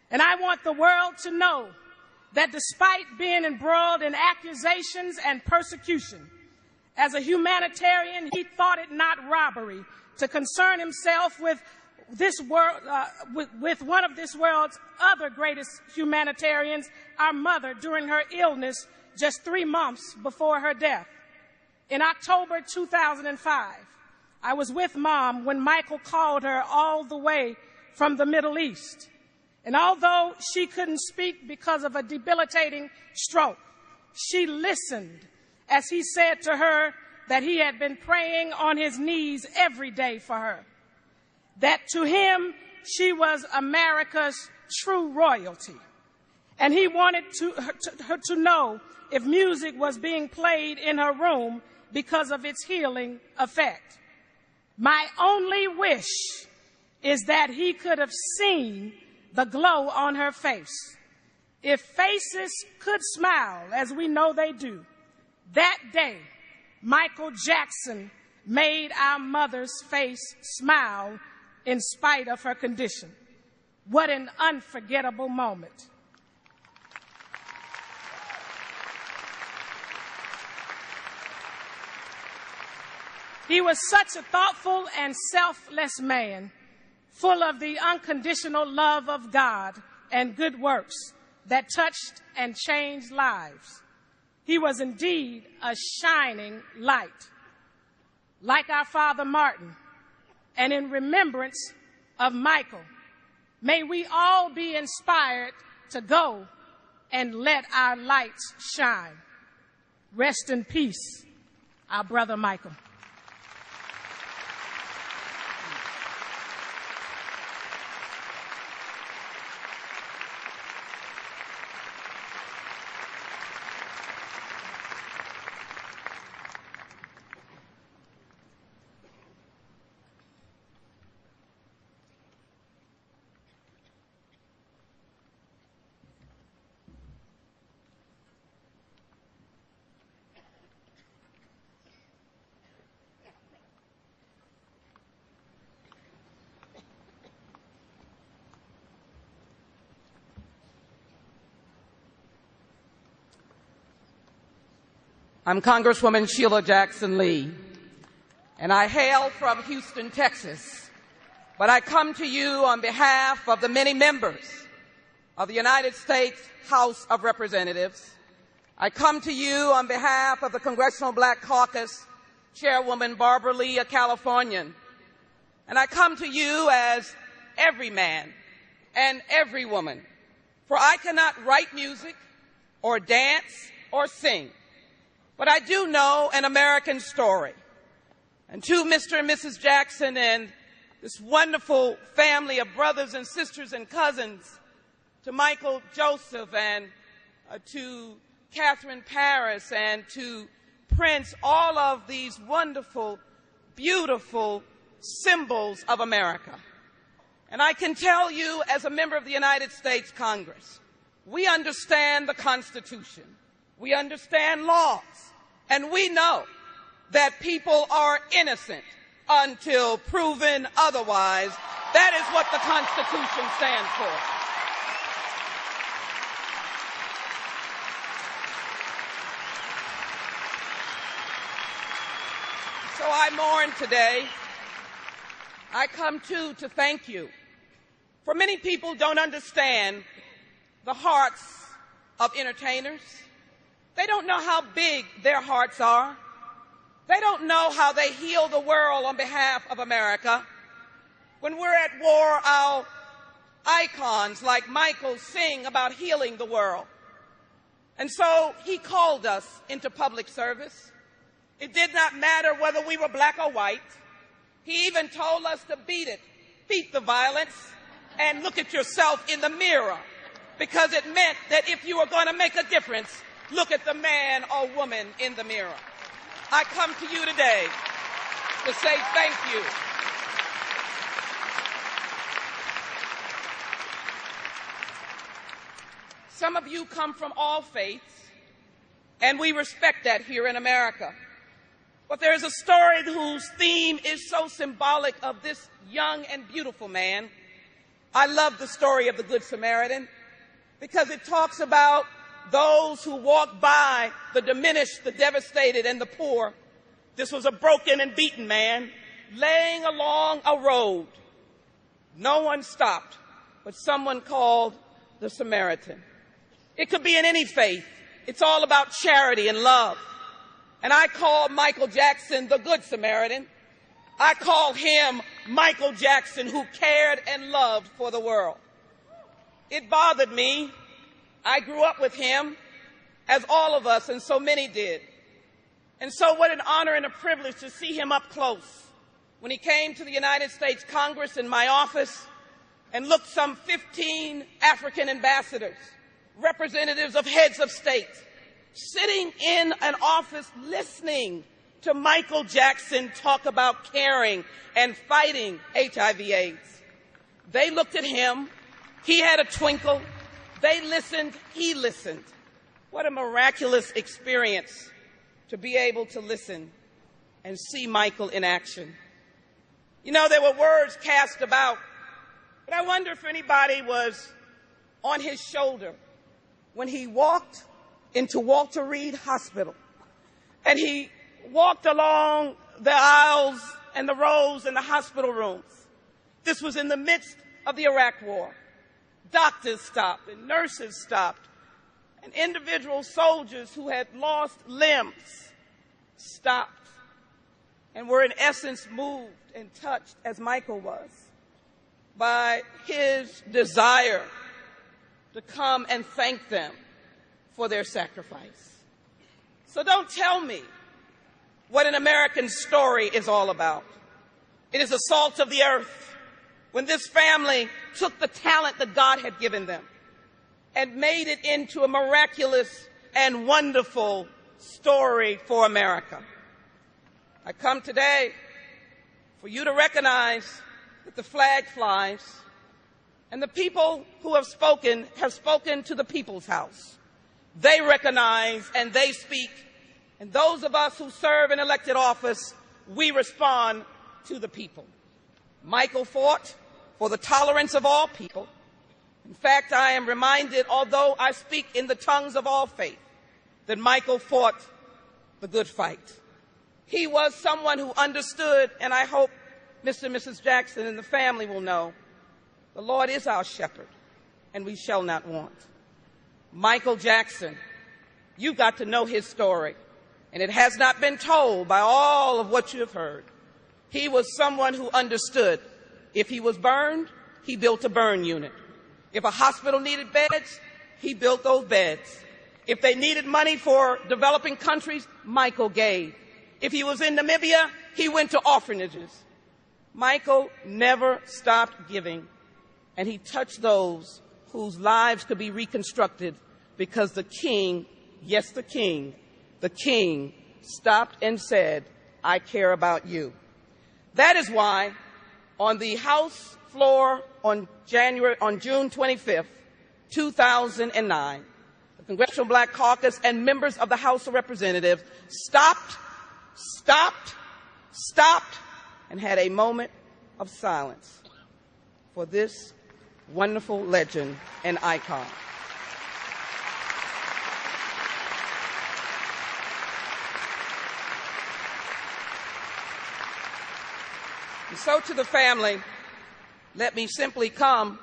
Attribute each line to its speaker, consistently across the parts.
Speaker 1: And I want the world to know that despite being embroiled in accusations and persecution, as a humanitarian, he thought it not robbery to concern himself with this world, with one of this world's other greatest humanitarians, our mother, during her illness just 3 months before her death. In October 2005, I was with Mom when Michael called her all the way from the Middle East. And although she couldn't speak because of a debilitating stroke, she listened as he said to her that he had been praying on his knees every day for her, that to him she was America's true royalty, and he wanted her to know if music was being played in her room because of its healing effect. My only wish is that he could have seen the glow on her face. If faces could smile, as we know they do, that day, Michael Jackson made our mother's face smile in spite of her condition. What an unforgettable moment. He was such a thoughtful and selfless man, full of the unconditional love of God and good works that touched and changed lives. He was indeed a shining light, like our father Martin. And in remembrance of Michael, may we all be inspired to go and let our lights shine. Rest in peace, our brother Michael.
Speaker 2: I'm Congresswoman Sheila Jackson Lee, and I hail from Houston, Texas. But I come to you on behalf of the many members of the United States House of Representatives. I come to you on behalf of the Congressional Black Caucus Chairwoman Barbara Lee, a Californian. And I come to you as every man and every woman, for I cannot write music or dance or sing. But I do know an American story. And to Mr. and Mrs. Jackson and this wonderful family of brothers and sisters and cousins, to Michael Joseph and to Catherine Paris and to Prince, all of these wonderful, beautiful symbols of America. And I can tell you, as a member of the United States Congress, we understand the Constitution. We understand laws. And we know that people are innocent until proven otherwise. That is what the Constitution stands for. So I mourn today. I come to thank you. For many people don't understand the hearts of entertainers. They don't know how big their hearts are. They don't know how they heal the world on behalf of America. When we're at war, our icons like Michael sing about healing the world. And so he called us into public service. It did not matter whether we were black or white. He even told us to beat it, beat the violence, and look at yourself in the mirror, because it meant that if you were going to make a difference, look at the man or woman in the mirror. I come to you today to say thank you. Some of you come from all faiths, and we respect that here in America. But there is a story whose theme is so symbolic of this young and beautiful man. I love the story of the Good Samaritan because it talks about those who walk by the diminished, the devastated, and the poor. This was a broken and beaten man laying along a road. No one stopped, but someone called the Samaritan. It could be in any faith. It's all about charity and love. And I call Michael Jackson the Good Samaritan. I call him Michael Jackson, who cared and loved for the world. It bothered me. I grew up with him, as all of us, and so many did. And so what an honor and a privilege to see him up close. When he came to the United States Congress in my office and looked some 15 African ambassadors, representatives of heads of state, sitting in an office listening to Michael Jackson talk about caring and fighting HIV/AIDS. They looked at him. He had a twinkle. They listened. He listened. What a miraculous experience to be able to listen and see Michael in action. You know, there were words cast about, but I wonder if anybody was on his shoulder when he walked into Walter Reed Hospital and he walked along the aisles and the rows in the hospital rooms. This was in the midst of the Iraq War. Doctors stopped and nurses stopped, and individual soldiers who had lost limbs stopped and were in essence moved and touched, as Michael was, by his desire to come and thank them for their sacrifice. So don't tell me what an American story is all about. It is the salt of the earth. When this family took the talent that God had given them and made it into a miraculous and wonderful story for America. I come today for you to recognize that the flag flies, and the people who have spoken to the people's house. They recognize and they speak, and those of us who serve in elected office, we respond to the people. Michael fought for the tolerance of all people. In fact, I am reminded, although I speak in the tongues of all faith, that Michael fought the good fight. He was someone who understood, and I hope Mr. and Mrs. Jackson and the family will know, the Lord is our shepherd, and we shall not want. Michael Jackson, you got to know his story, and it has not been told by all of what you have heard. He was someone who understood. If he was burned, he built a burn unit. If a hospital needed beds, he built those beds. If they needed money for developing countries, Michael gave. If he was in Namibia, he went to orphanages. Michael never stopped giving, and he touched those whose lives could be reconstructed because the king, yes, the king stopped and said, I care about you. That is why on the House floor on June 25th, 2009, the Congressional Black Caucus and members of the House of Representatives stopped, and had a moment of silence for this wonderful legend and icon. And so to the family, let me simply come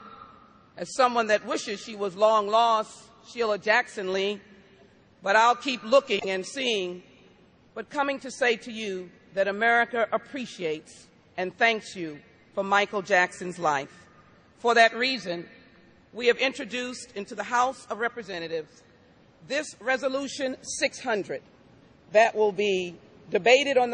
Speaker 2: as someone that wishes she was long lost, Sheila Jackson Lee, but I'll keep looking and seeing, but coming to say to you that America appreciates and thanks you for Michael Jackson's life. For that reason, we have introduced into the House of Representatives this Resolution 600 that will be debated on the